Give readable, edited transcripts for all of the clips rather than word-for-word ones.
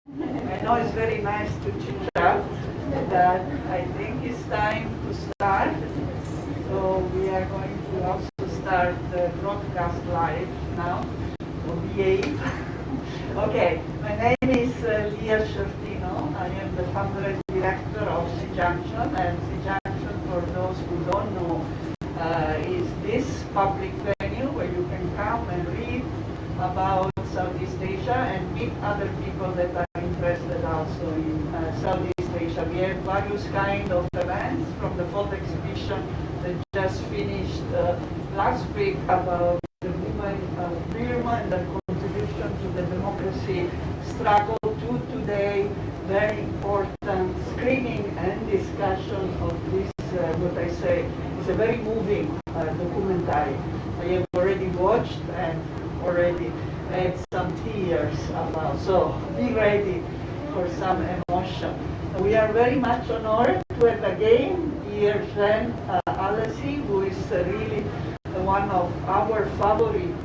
I know it's very nice to chit-chat, but I think it's time to start. So we are going to also start the broadcast live now. So behave. Okay, my name is Leah Schertino. I am the founder and director of SEA Junction, and SEA Junction, for those who don't know, is this public venue where you can come and read about Southeast Asia and meet other people that are interested also in Southeast Asia. We have various kind of events, from the photo exhibition that just finished last week about the women of Burma and the contribution to the democracy struggle, to today very important screening and discussion of this, what I say, is a very moving documentary. I have already watched and already had some tears about, so be ready for some emotion. We are very much honored to have again here Jeanne Hallacy, who is really one of our favorite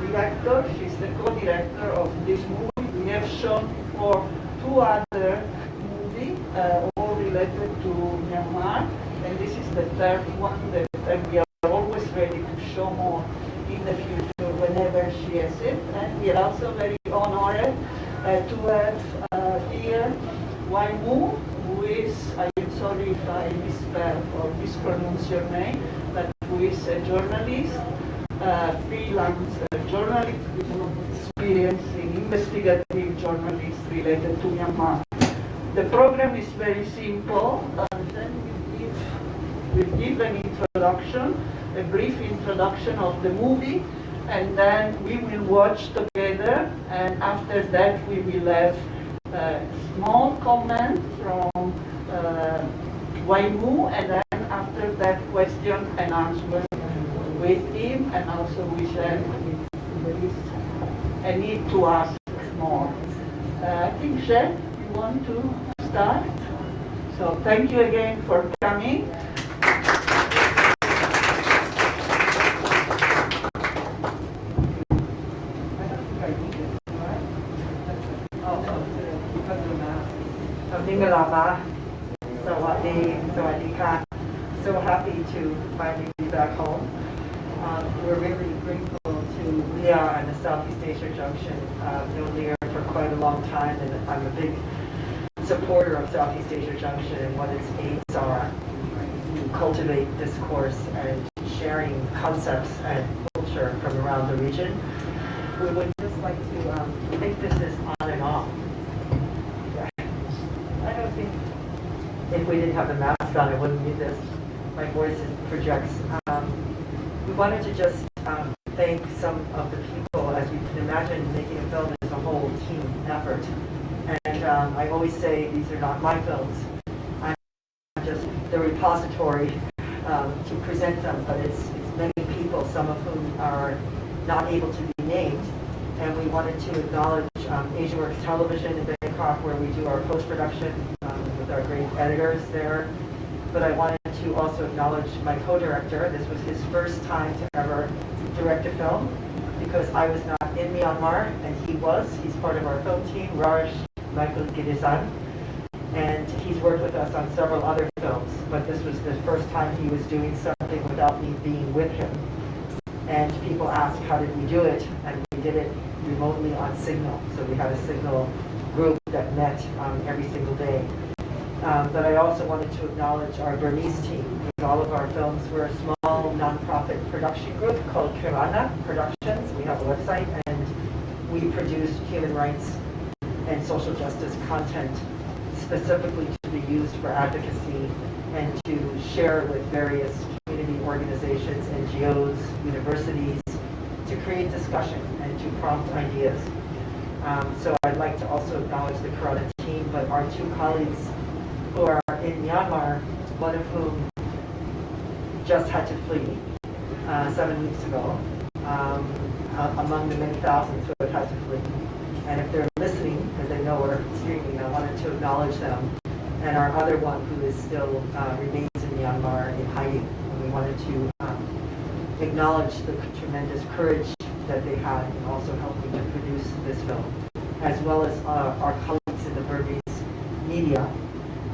directors. She's the co-director of this movie. We have shown before two other movies, all related to Myanmar, and this is the third one that we are always ready to show more in the future whenever she has it. And we are also very honored to have here Wai Moe, who is, I am sorry if I misspell or mispronounce your name, but who is a journalist, freelance journalist with experience in investigative journalist related to Myanmar. The program is very simple. Then we'll give an introduction, a brief introduction of the movie, and then we will watch together, and after that we will have a small comment from Wai Moe, and then after that question and answer with him, and also with Jeanne if there is a need to ask more. I think Jeanne, you want to start? So thank you again for coming. So happy to finally be back home. We're really grateful to Leah and the Southeast Asia Junction. I've known Leah for quite a long time, and I'm a big supporter of Southeast Asia Junction and what its aims are to cultivate discourse and sharing concepts and culture from around the region. We would just like to think this is on and off. I don't think if we didn't have the mask on, it wouldn't be this. My voice projects. We wanted to just thank some of the people. As you can imagine, making a film is a whole team effort. And I always say these are not my films. I'm just the repository to present them, but it's many people, some of whom are not able to be named. And we wanted to acknowledge Asia Works Television in Bangkok, where we do our post-production with our great editors there. But I wanted to also acknowledge my co-director. This was his first time to ever direct a film, because I was not in Myanmar, and he was. He's part of our film team, Raj Michael Gidesan, and he's worked with us on several other films, but this was the first time he was doing something without me being with him. And people asked, how did we do it? And we did it remotely on Signal. So we had a Signal group that met every single day. But I also wanted to acknowledge our Burmese team. All of our films were a small nonprofit production group called Kirana Productions. We have a website, and we produce human rights and social justice content specifically to be used for advocacy and to share with various community organizations, NGOs, universities, to create discussion and to prompt ideas. So I'd like to also acknowledge the Kirana team, but our two colleagues who are in Myanmar, one of whom just had to flee 7 weeks ago, among the many thousands who have had to flee. And if they're listening, because they know we're streaming, I wanted to acknowledge them. And our other one who is still remains in Myanmar in hiding. And we wanted to acknowledge the tremendous courage that they had in also helping to produce this film. as well as our colleagues in the Burmese media,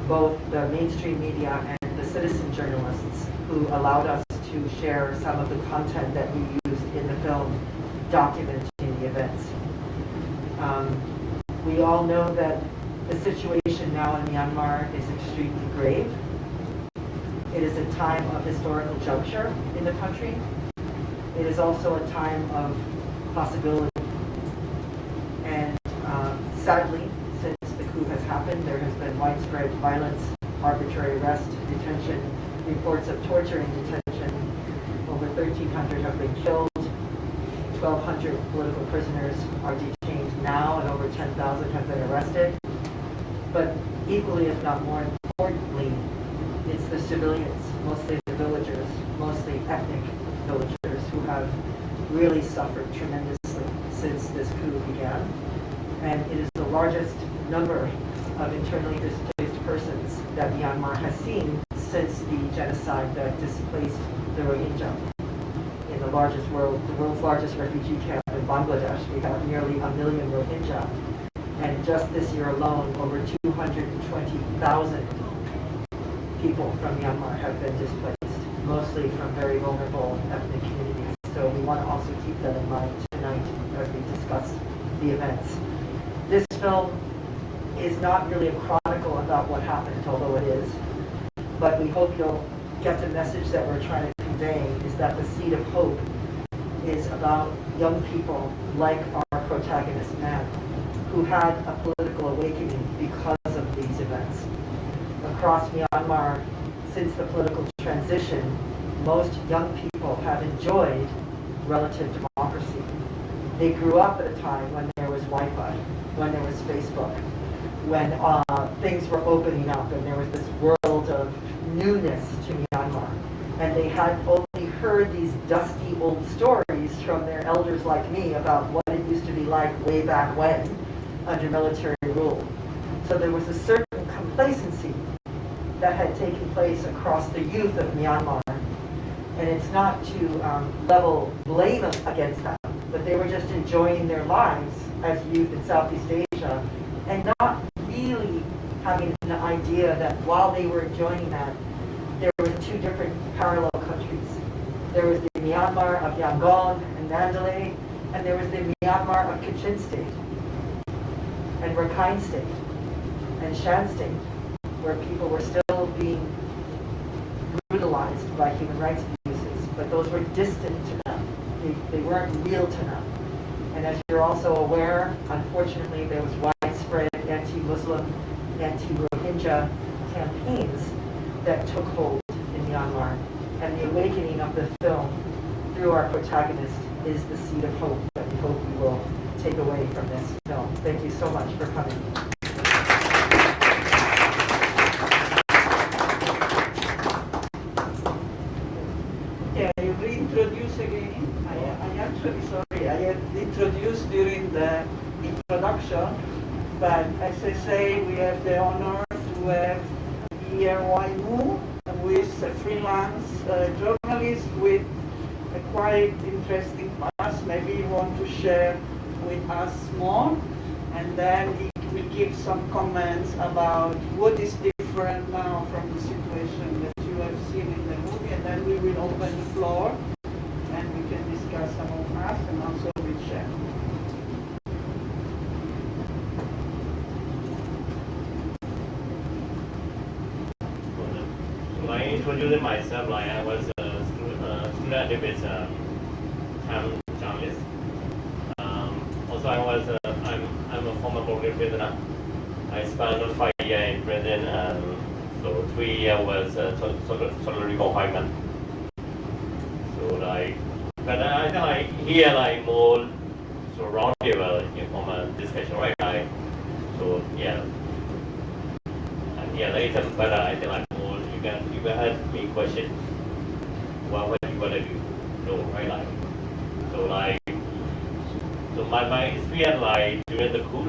both the mainstream media and the citizen journalists who allowed us to share some of the content that we used in the film documenting the events. We all know that the situation now in Myanmar is extremely grave. It is a time of historical juncture in the country. It is also a time of possibility. And sadly, since the coup has happened, there has been widespread violence, arbitrary arrest, detention, reports of torture and detention. Over 1,300 have been killed. 1,200 political prisoners are detained now, and over 10,000 have been arrested. But equally, if not more importantly, it's the civilians, mostly the villagers, mostly ethnic villagers, who have really suffered tremendously since this coup began. And it is the largest number of internally displaced persons that Myanmar has seen since the genocide that displaced the Rohingya. In the world's largest refugee camp in Bangladesh, we have nearly 1 million Rohingya. And just this year alone, over 220,000 people from Myanmar have been displaced, mostly from very vulnerable ethnic communities. So we want to also keep that in mind tonight as we discuss the events. This film is not really a chronicle about what happened, although it is. But we hope you'll get the message that we're trying to convey, is that the seed of hope is about young people like our protagonist man, who had a political awakening because of these events. Across Myanmar, since the political transition, most young people have enjoyed relative democracy. They grew up at a time when there was Wi-Fi, when there was Facebook, when things were opening up and there was this world of newness to Myanmar. And they had only heard these dusty old stories from their elders like me about what it used to be like way back when under military rule. So there was a certain complacency that had taken place across the youth of Myanmar. And it's not to level blame against them, but they were just enjoying their lives as youth in Southeast Asia and not really having an idea that while they were enjoying that, there were two different parallel countries. There was the Myanmar of Yangon and Mandalay, and there was the Myanmar of Kachin State, and Rakhine State, and Shan State, where people were still being brutalized by human rights abuses, but those were distant to them. They weren't real to them. And as you're also aware, unfortunately, there was widespread anti-Muslim, anti-Rohingya campaigns that took hold in Myanmar. And the awakening of the film through our protagonist is the seed of hope that we hope we will take away from this film. Thank you so much for coming. Yeah, you reintroduce again. I actually, sorry, I had introduced during the introduction, but as I say, we have the honor to have here Wai Moe, who is a freelance journalist with a quite interesting past. Maybe you want to share with us more, and then he will give some comments about what is different now from the situation that you have seen in the movie, and then we will open the floor and we can discuss among us and also with Jeanne. I introduced myself, like I was a student activist, journalist. Also, I'm a former Burmese prisoner. I spent 5 years in prison, so 3 years was solitary confinement. So but I think here more roundtable informal discussion, right? So yeah, and here later, but I think more you can ask me question. What you want to do, right? So my experience during the coup,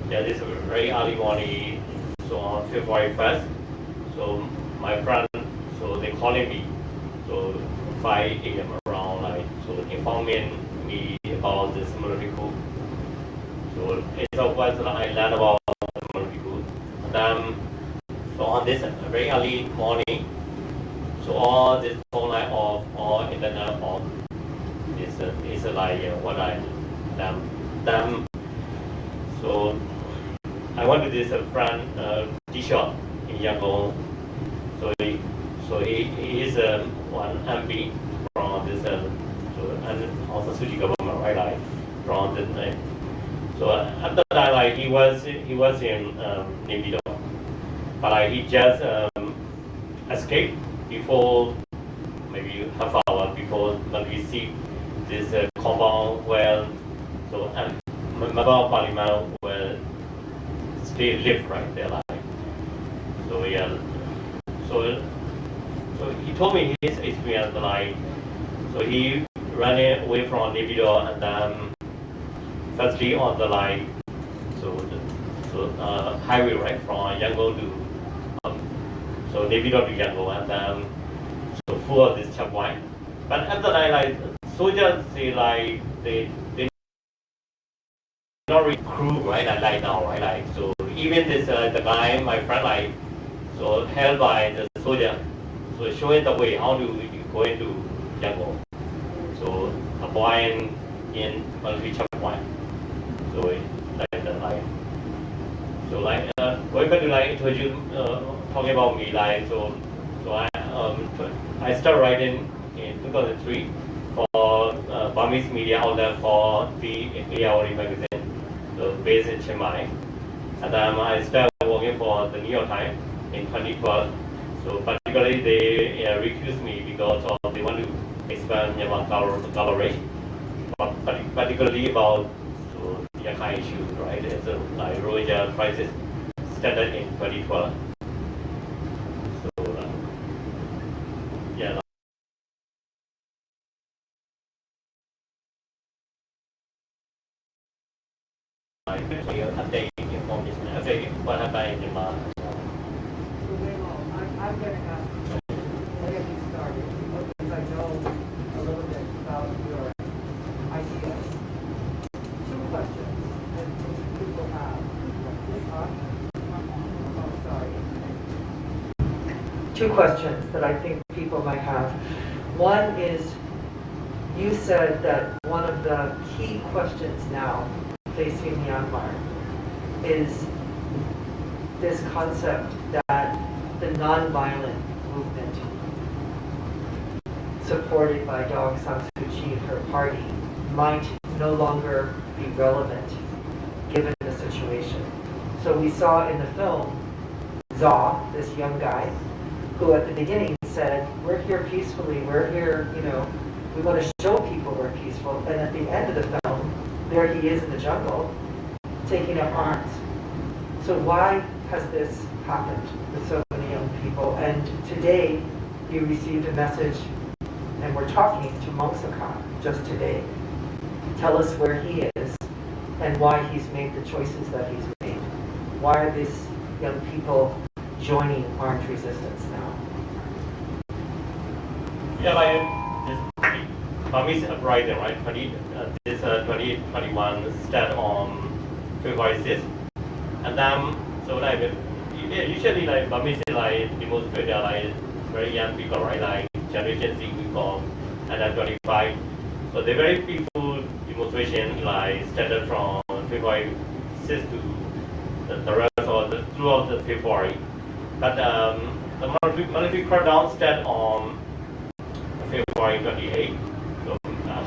this very early morning, so on February 1st, so my friend, so they calling me, so 5 a.m. around, so informing me about this military coup. So it's a was I learned about military coup. And so on this very early morning, so all this phone line off, all internet off. Is like what I done. So I went to this friend tea shop in Yangon. He is one MP from this and also Suji government, right? Like from this. So after that, like he was in Naypyidaw, but like he just escaped before maybe half hour before when we see this compound where so and member of parliament will still live right there, like so yeah. So he told me his experience, like so he ran away from Naypyidaw and then firstly on the like highway right from Yangon to so Naypyidaw to Yangon and then so full of this checkpoint. But after that, like soldiers say like they not recruit right like now right like so even this the guy my friend like so held by the soldier so showing the way how to go into Yangon so avoid in military checkpoint so going back to like introduce talking about me like so I started writing in 2003 for Burmese media outlet for the ARD magazine, so based in Chiang Mai. And then I started working for the New York Times in 2012. So particularly they recused me because they want to expand Myanmar coverage, particularly about so Rakhine issues, right? It's like Rohingya crisis started in 2012. So yeah. Update information. Okay, what happened in Myanmar? So Wai Moe, I'm going to ask you to get me started because I know a little bit about your ideas. Two questions that people have. Is this on? Oh, sorry. Two questions that I think people might have. One is, you said that one of the key questions now facing Myanmar is this concept that the non-violent movement supported by Aung San Suu Kyi and her party might no longer be relevant given the situation. So we saw in the film Zaw, this young guy, who at the beginning said, we're here peacefully, we're here, we want to show people we're peaceful. And at the end of the film, there he is in the jungle, taking up arms. So why has this happened with so many young people? And today, you received a message, and we're talking to Mongsakan just today. Tell us where he is and why he's made the choices that he's made. Why are these young people joining armed resistance now? Yeah, like this Burmese uprising, right? 2021 start on February 6th. And then, so like, usually like Burmese like demonstrate, they're like very young people, right? Like Generation Z people, and then 25. So they're very peaceful demonstration, like started from February 6th to the rest of throughout the February. But the military crackdown started on February 28th. So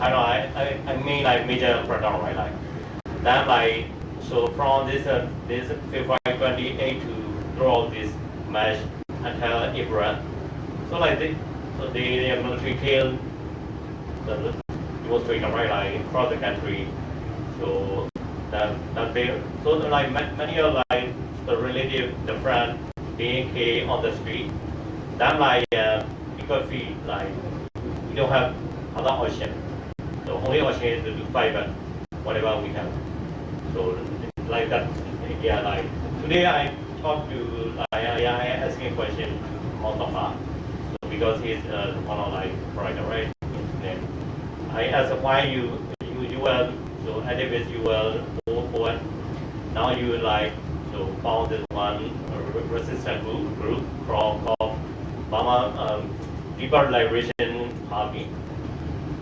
I mean like major crackdown, right? Like that like so from this February 28th to throughout this March until April. So like the military killed the demonstration, right? Like across the country. So like many of like the relative, the friend being killed on the street. Then like people feel like we don't have other option. The only option is to fight back whatever we have. So like that, yeah. Like today I talked to I asking a question to Montapa, so because he's one of like writer, right? And I asked why you were so activist, you were poet. Now you like so founded one resistance group called Burma People Liberation Army.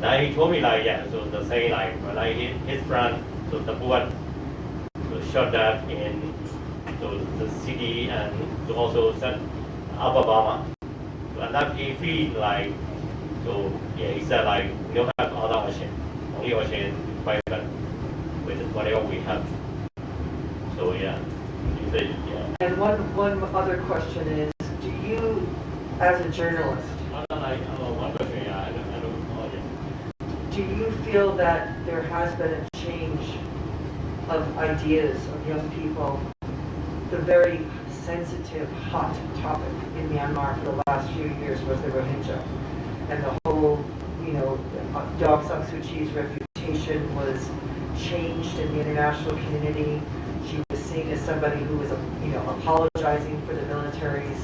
Now he told me like yeah, so the same like when I hit his friend, so the poet so shot that in so the city and so also set Upper Burma. So, and that he feel like so yeah he said like we don't have other option, only option private with whatever we have. So yeah, he said yeah. And one other question is, do you, as a journalist, One question, yeah, I don't know yet. do you feel that there has been a change of ideas of young people? The very sensitive, hot topic in Myanmar for the last few years was the Rohingya. And the whole, Aung San Suu Kyi's reputation was changed in the international community. She was seen as somebody who was, apologizing for the military's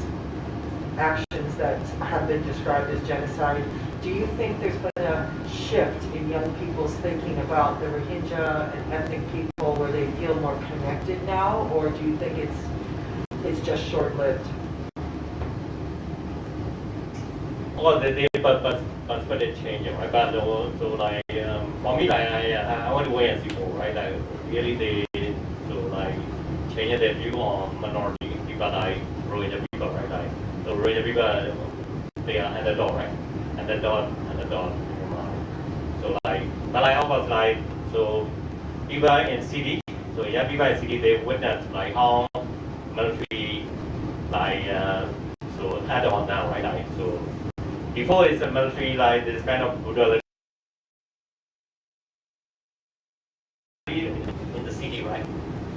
actions that have been described as genocide. Do you think there's been a shift in young people's thinking about the Rohingya and ethnic people where they feel more connected now, or do you think it's just short-lived? Well, but it changed, right? But so like for me, like I want to wait and see more, right? Like really they so like change their view on minority people like Rohingya people, right? Like so Rohingya people they are underdog, right? Underdog. So like, but like almost like so people in city, so yeah, people in city they witness like how military like so add on now, right? Like so. Before it's a military like this kind of brutality in the city, right?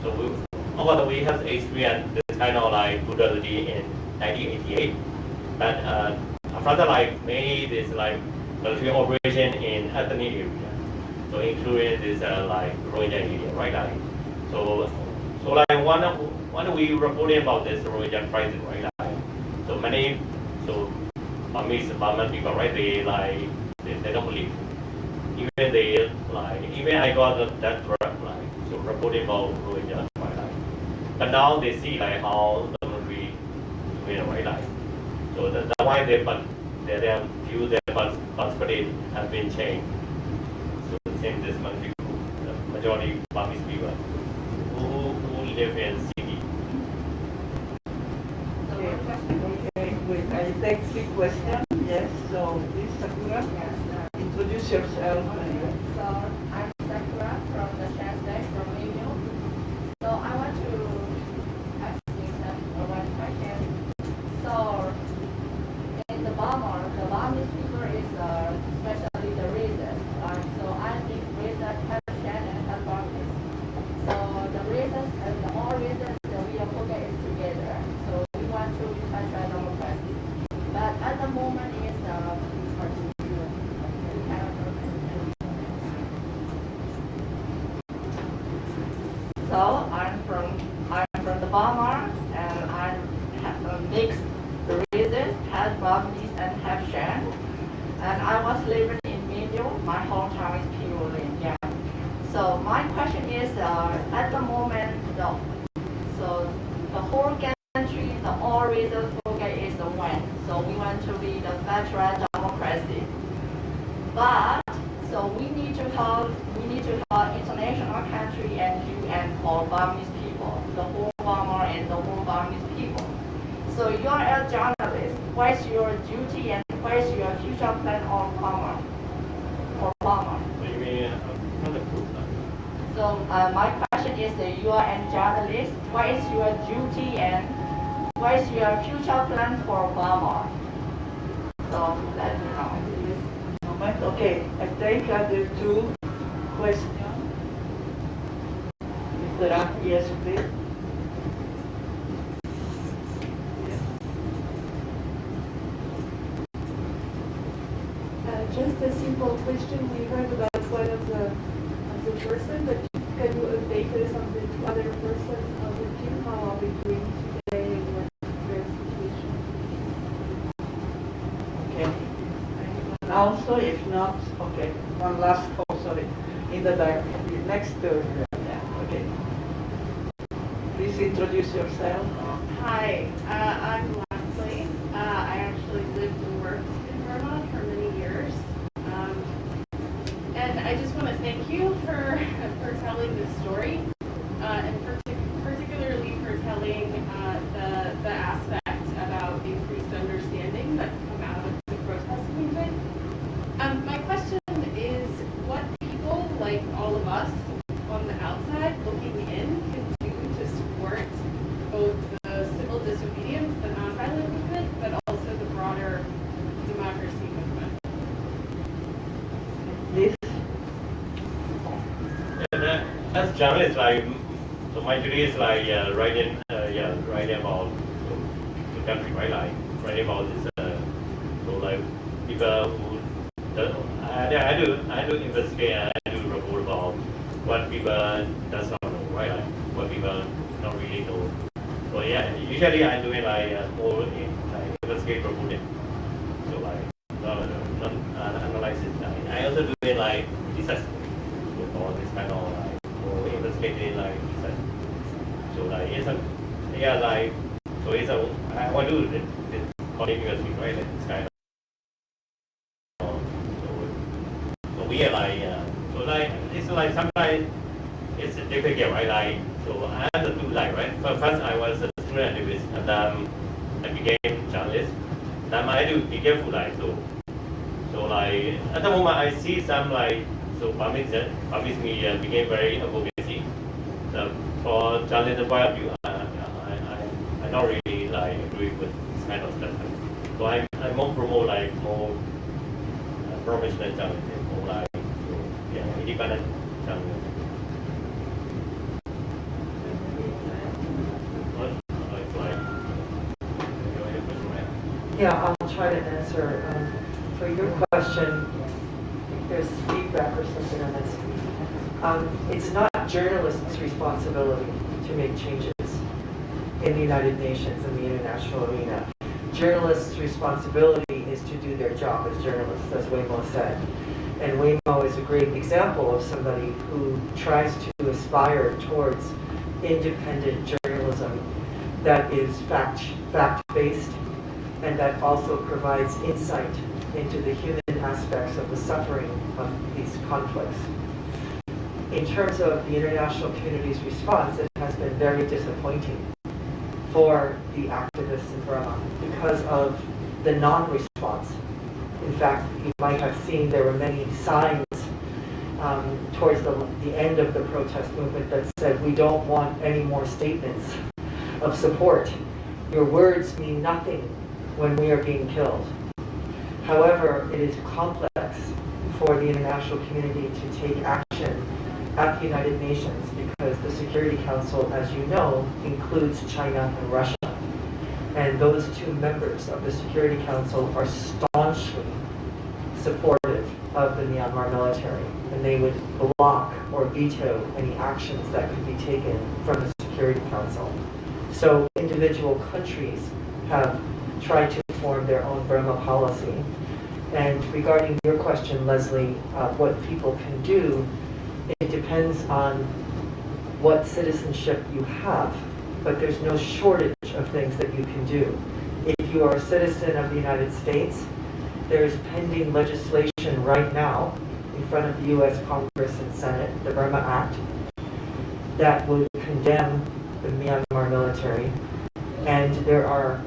So although we have experienced this kind of like brutality in 1988, but after that, like many this like military operation in ethnic area, so including this like Rohingya area, right? Like so like one we reporting about this Rohingya crisis, right? Like so many so. Burman people, right? They don't believe. Even I got that like so reporting about Rohingya, right? Like, but now they see like how the military doing, right? Like, so that's why their view, their perspective has been changed. So the same this military group, the majority Burmese people who live in city. I take three questions. Yes, so please, Sakura, introduce yourself. So I'm Sakura from the Translate from Email. So I want to ask you one question. So in the Burmese people is especially the races. So I think races have Shan and have Burmese. So the races and all races we are focused together. So we want to cultural democracy. But at the moment is so I'm from the Burma and I have mixed races, half Burmese and half Shan. And I was living in Minyo. My hometown is purely India. So my question is, at the moment, the whole country, the all races focus is the one. So we want to be the federal democracy. But so we need to call international country and UN for Burmese people, the whole Burma and the whole Burmese people. So you are a journalist. What is your duty and what is your future plan on Burma? For Burma? So you mean another group? So my question is, you are a journalist. What is your duty and what is your future plan for Burma? So let me know. Okay, I take the two questions. If there are, yes, please. Just a simple question. We heard about one of the person, but can you update us on the two other persons with you? How are we doing today? What is their situation? Okay. Also, if not, okay, one last, oh sorry, in the back, next to, yeah, okay. introduce yourself. Hi, I'm Leslie. I actually lived and worked in Burma for many years. And I just want to thank you for telling this story, and particularly for telling the aspect about increased understanding that's come out of the protest movement. My question is what people like all of us on the outside looking in can do to support both the civil disobedience, the nonviolent movement, but also the broader democracy movement. Please. As journalist, like, so my duty is like writing about the country, right? Like writing about this, so like people who, I do investigate, I do report about what people does not know, right? Like what people don't really know. So yeah, usually I'm doing like more in like investigate reporting. So like analysis. I also do it like research with all this kind of like more investigating like research. So like it's a yeah like so it's a I want to do this continuously, right? It's kind of so we are like so like it's like sometimes it's difficult, right? Like so I have to do like right. But first I was a student activist and then I became journalist. Then I do be careful like so like at the moment I see some like so permits me became very advocacy. So for journalism point of view, I don't really like agree with this kind of stuff. So I more promote like more professional journalism, more like so, yeah independent journalism. Yeah, I'll try to answer. For your question, there's feedback or something on this. It's not journalists' responsibility to make changes in the United Nations and the international arena. Journalists' responsibility is to do their job as journalists, as Wai Moe said. And Wai Moe is a great example of somebody who tries to aspire towards independent journalism that is fact-based and that also provides insight into the human aspects of the suffering of these conflicts. In terms of the international community's response, it has been very disappointing for the activists in Burma because of the non-response. In fact, you might have seen there were many signs towards the end of the protest movement that said, "We don't want any more statements of support. Your words mean nothing when we are being killed." However, it is complex for the international community to take action at the United Nations because the Security Council, as you know, includes China and Russia. And those two members of the Security Council are staunchly supportive of the Myanmar military, and they would block or veto any actions that could be taken from the Security Council. So individual countries have tried to form their own Burma policy. And regarding your question, Leslie, what people can do, it depends on what citizenship you have, but there's no shortage of things that you can do. If you are a citizen of the United States, there is pending legislation right now in front of the U.S. Congress and Senate, the Burma Act, that would condemn the Myanmar military, and there are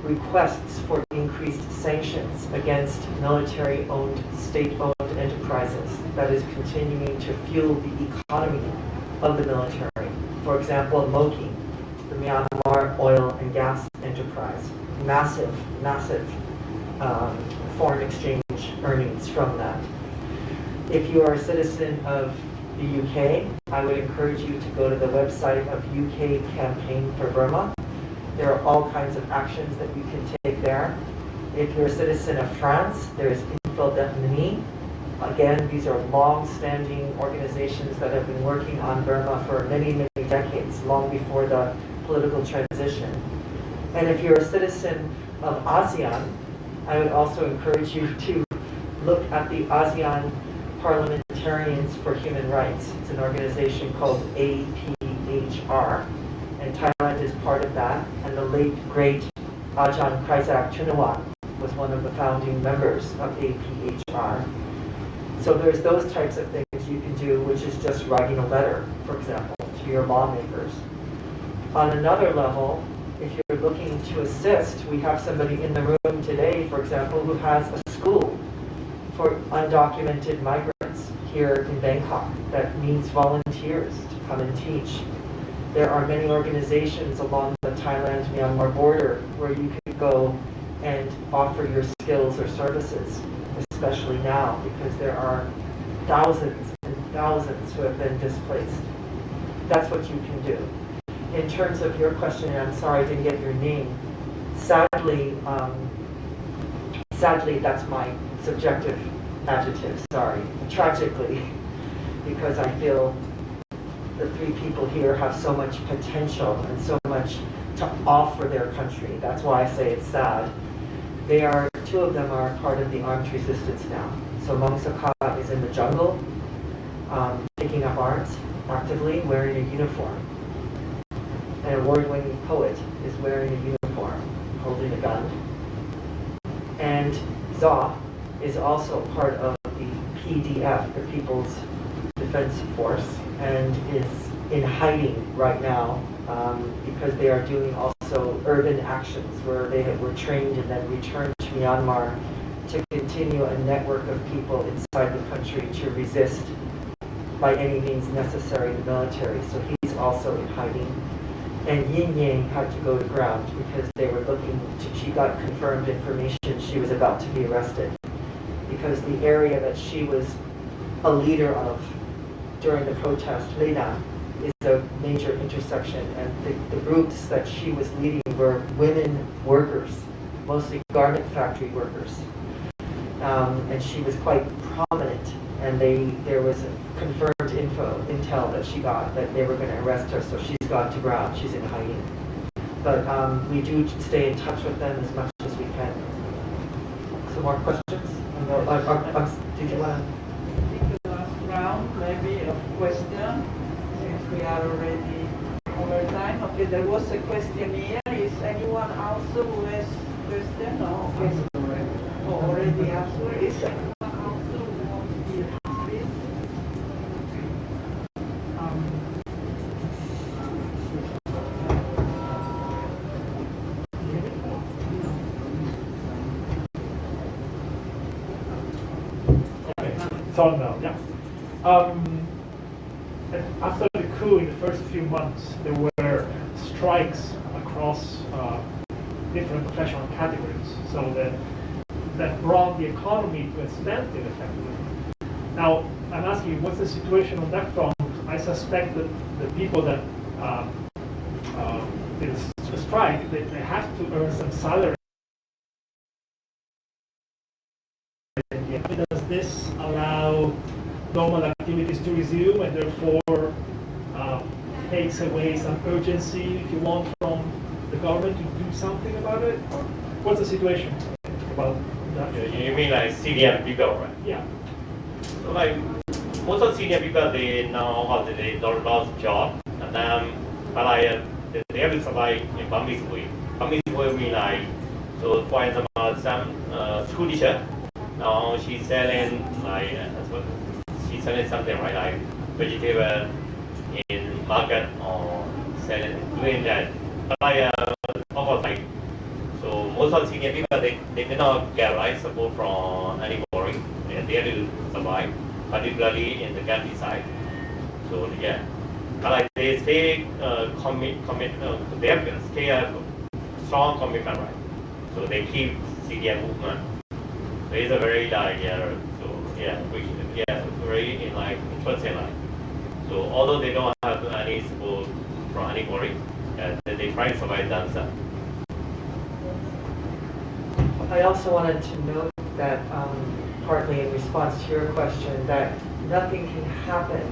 requests for increased sanctions against military-owned, state-owned enterprises that is continuing to fuel the economy of the military. For example, MOGI, the Myanmar Oil and Gas Enterprise, massive foreign exchange earnings from that. If you are a citizen of the UK, I would encourage you to go to the website of UK Campaign for Burma. There are all kinds of actions that you can take there. If you're a citizen of France, there's Infodemini. Again, these are long-standing organizations that have been working on Burma for many, many decades, long before the political transition. And if you're a citizen of ASEAN, I would also encourage you to look at the ASEAN Parliamentarians for Human Rights. It's an organization called APHR. and Thailand is part of that. And the late, great Ajahn Kraisak Chunawat was one of the founding members of APHR. So there's those types of things you can do, which is just writing a letter, for example, to your lawmakers. On another level, if you're looking to assist, we have somebody in the room today, for example, who has a school for undocumented migrants here in Bangkok that needs volunteers to come and teach. There are many organizations along the Thailand-Myanmar border where you can go and offer your skills or services, especially now because there are thousands and thousands who have been displaced. That's what you can do. In terms of your question, and I'm sorry I didn't get your name, sadly, that's my subjective adjective, sorry. Tragically, because I feel the three people here have so much potential and so much to offer their country. That's why I say it's sad. Two of them are part of the armed resistance now. So Mong Saka is in the jungle, taking up arms actively, wearing a uniform. An award-winning poet is wearing a uniform, holding a gun. And Za is also part of the PDF, the People's Defense Force, and is in hiding right now because they are doing also urban actions where they were trained and then returned to Myanmar to continue a network of people inside the country to resist by any means necessary the military. So he's also in hiding. And Yin Yang had to go to ground because they were she got confirmed information she was about to be arrested because the area that she was a leader of during the protest, Leda, is a major intersection, and the groups that she was leading were women workers, mostly garment factory workers. And she was quite prominent, and there was confirmed intel that she got that they were going to arrest her, so she's gone to ground, she's in hiding. But we do stay in touch with them as much as we can. Some more questions? Did you want to? The last round, maybe, of question, since we are already over time. Okay, there was a question here. Is anyone also who has question? No? Okay. Oh, already answered. Is anyone also who wants to speak? It's on now, yeah. After the coup in the first few months, there were strikes across different professional categories, so that brought the economy to a standstill effectively. Now, I'm asking you, what's the situation on that front? I suspect that the people that did a strike, they have to earn some salary. Does this allow normal activities to resume and therefore takes away some urgency, if you want, from the government to do something about it? Or what's the situation about that? You mean like CDM people, right? Yeah. So like most of CDM people, they now they don't lost job, and but they have to survive in Burmese way. Burmese way mean like, so for example, some school teacher. Now she's selling she's selling something, right, like vegetable in market or selling doing that. But of course, like, so most of the senior people they did not get support from anybody. They have to survive, particularly in the countryside. So yeah, but like they stay they have stay a strong commitment, right? So they keep CDM movement. So it's a very very interesting life. So although they don't have any support from anybody, they try to survive themselves. I also wanted to note that, partly in response to your question, that nothing can happen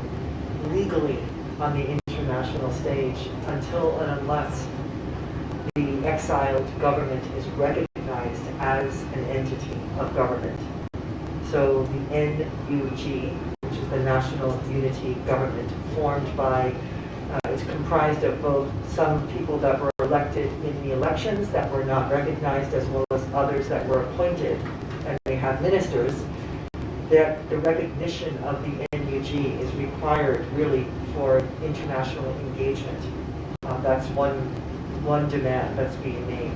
legally on the international stage until and unless the exiled government is recognized as an entity of government. So the NUG, which is the National Unity Government, formed by, it's comprised of both some people that were elected in the elections that were not recognized, as well as others that were appointed, and they have ministers, that the recognition of the NUG is required really for international engagement. That's one demand that's being made.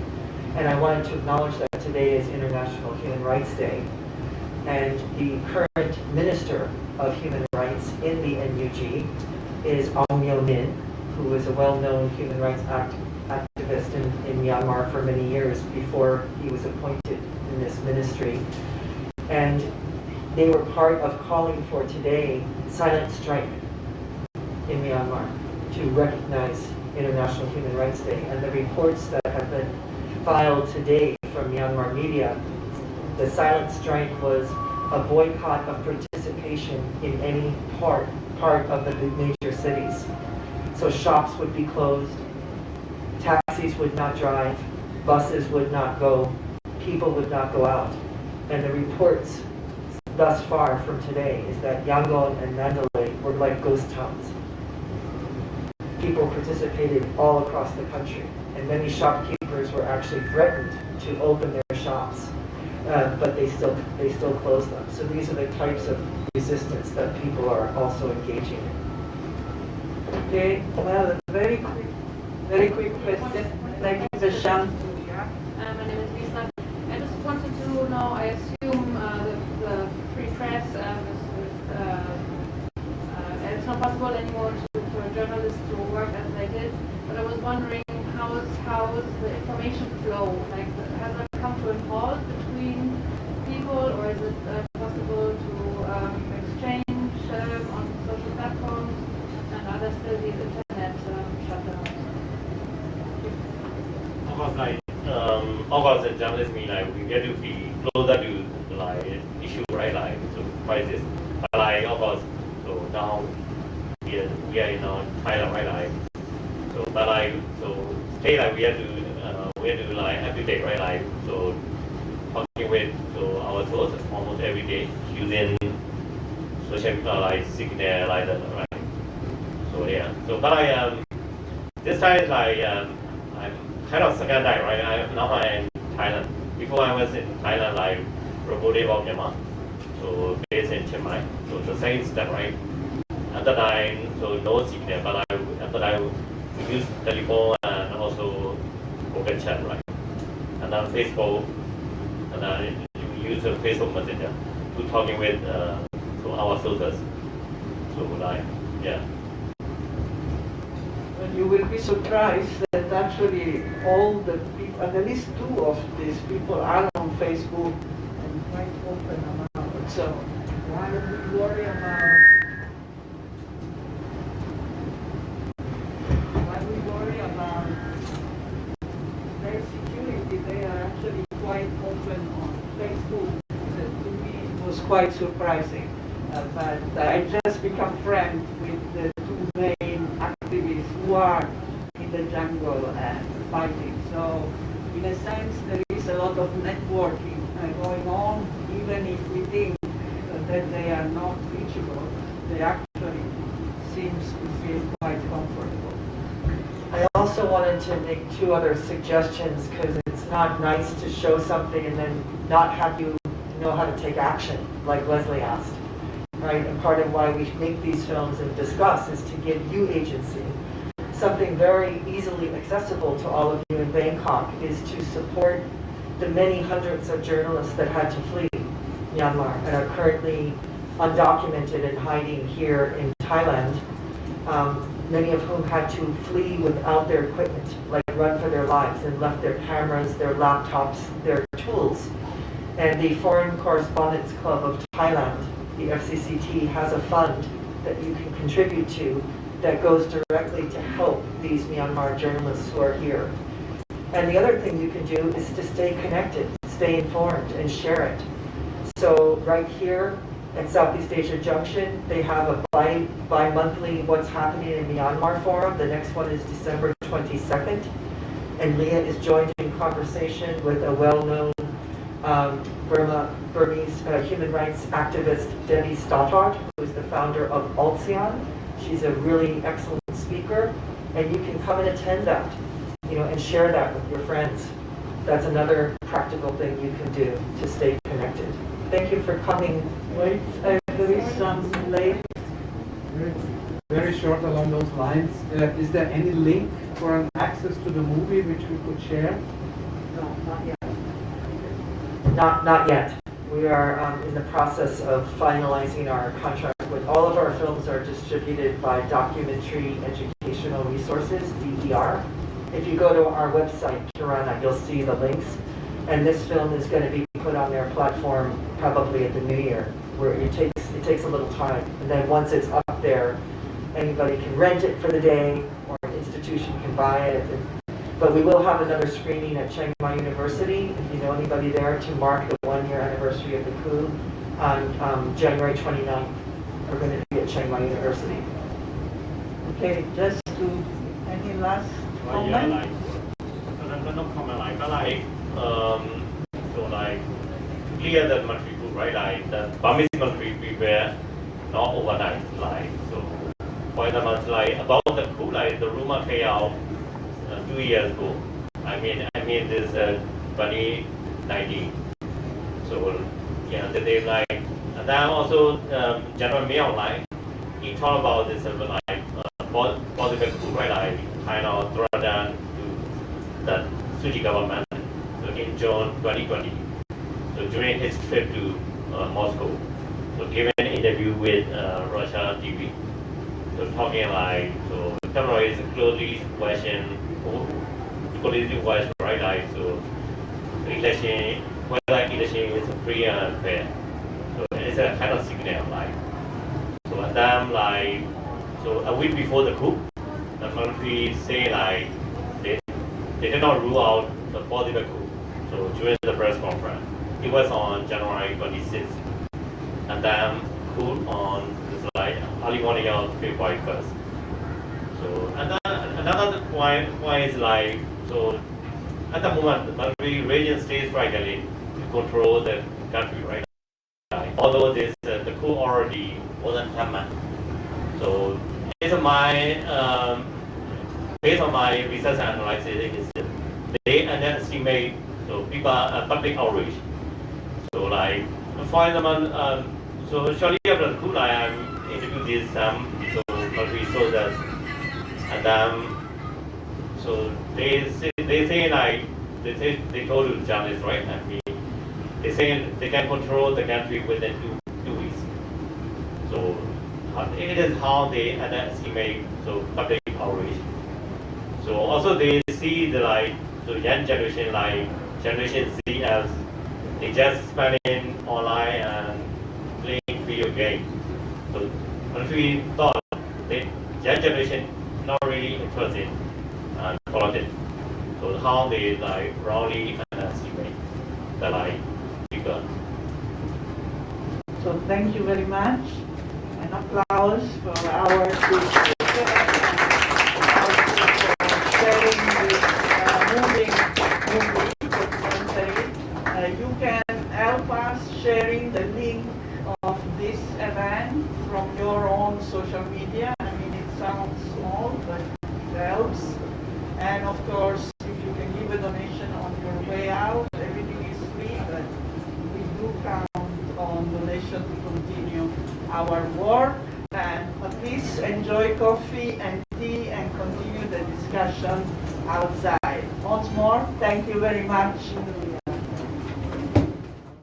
And I wanted to acknowledge that today is International Human Rights Day, and the current Minister of Human Rights in the NUG is Wai Moe, who is a well-known human rights activist in Myanmar for many years before he was appointed in this ministry. And they were part of calling for today silent strike in Myanmar to recognize International Human Rights Day. And the reports that have been filed today from Myanmar media, the silent strike was a boycott of participation in any part of the major cities. So shops would be closed, taxis would not drive, buses would not go, people would not go out. And the reports thus far from today is that Yangon and Mandalay were like ghost towns. People participated all across the country, and many shopkeepers were actually threatened to open their shops, but they still closed them. So these are the types of resistance that people are also engaging in. Okay, well, a very quick question. Like the Jeanne. My name is Lisa. I just wanted to know, I assume the free press it's not possible anymore for journalists to work as they did, but I was wondering how is the information flow? Like, has it come to a pause between people, or is it possible to exchange on social platforms, and are there still these internet shutdowns? Of course, the journalists mean like we get to be closer to like issue, right? Like so crisis, but like of course, so now we are in Thailand, right? Like so, but like so stay like we have to like every day, right? Like so talking with our sources almost every day using social like signal like that, right? So yeah, so but this time like I'm kind of second time, right? Now I'm in Thailand. Before I was in Thailand, like reported about Myanmar, so based in Chiang Mai. So the same step, right? After that, so no signal, but after that we use telephone and also Google Chat, right? And then Facebook, and then we use the Facebook Messenger to talking with so our sources. So like yeah. You will be surprised that actually all the people, at least two of these people are on Facebook and quite open about it. So why do we worry about their security? They are actually quite open on Facebook. That to me it was quite surprising. But I just become friends with the two main activists who are in the jungle and fighting. So in a sense there is a lot of networking going on, even if we think that they are not reachable, they actually seems to feel quite comfortable. I also wanted to make two other suggestions, because it's not nice to show something and then not have you know how to take action, like Leslie asked. Right? And part of why we make these films and discuss is to give you agency. Something very easily accessible to all of you in Bangkok is to support the many hundreds of journalists that had to flee Myanmar and are currently undocumented and hiding here in Thailand, many of whom had to flee without their equipment, like run for their lives, and left their cameras, their laptops, their tools. And the Foreign Correspondents Club of Thailand, the FCCT, has a fund that you can contribute to that goes directly to help these Myanmar journalists who are here. And the other thing you can do is to stay connected, stay informed, and share it. So right here at Southeast Asia Junction, they have a bi-monthly What's Happening in Myanmar forum. The next one is December 22nd. And Leah is joined in conversation with a well-known Burmese human rights activist, Debbie Stothard, who is the founder of ALTSEAN. She's a really excellent speaker. and you can come and attend that, and share that with your friends. That's another practical thing you can do to stay connected. Thank you for coming. Wait, there is some late. Very short along those lines. Is there any link for an access to the movie which we could share? No, not yet. Not yet. We are in the process of finalizing our contract with all of our films are distributed by Documentary Educational Resources, DER. If you go to our website, Tirana, you'll see the links. And this film is going to be put on their platform probably at the new year, where it takes a little time. And then once it's up there, anybody can rent it for the day, or an institution can buy it. But we will have another screening at Chiang Mai University, if you know anybody there, to mark the 1-year anniversary of the coup on January 29th. We're going to be at Chiang Mai University. Okay, just to any last Well, yeah, comment? like, no comment, like, so like, clear the military coup, right? Like, the Burmese military prepare not overnight, like, so, for example, like, about the coup, like, the rumor came out 2 years ago. I mean, this 2019. So, yeah, they like, and then also, General Myanmar, like, he talked about this, political coup, right? Like, kind of throw down to the Suji government. So in June 2020, so during his trip to Moscow, so giving an interview with Russia TV, so talking like, so camera is closely question, right? Like, so election, whether election is free and fair. So it's a kind of signal, like, so at them, like, so a week before the coup, the military say like they did not rule out the political coup. So during the press conference, it was on January 26th, and then coup on this like early morning of February 1st. So and then another point is like, so at the moment the military region stays struggling to control the country, right? Although this the coup already wasn't happening. So based on my research and analysis, they underestimate so people public outrage. So like for example, so shortly after the coup, I interviewed these so military soldiers, and so they say like they told the journalists, right? I mean, they say they can control the country within two weeks. So it is how they underestimate so public outrage. So also they see the like so young generation like Generation Z as they just spending online and playing video games. So once we thought the young generation not really interested in politics. So how they like wrongly underestimate the like people. So thank you very much. An applause for our speaker for sharing this movie documentary. You can help us sharing the link of this event from your own social media. I mean, it sounds small, but it helps. And of course, if you can give a donation on your way out, everything is free, but we do count on donation to continue our work. And please enjoy coffee and tea and continue the discussion outside. Once more, thank you very much.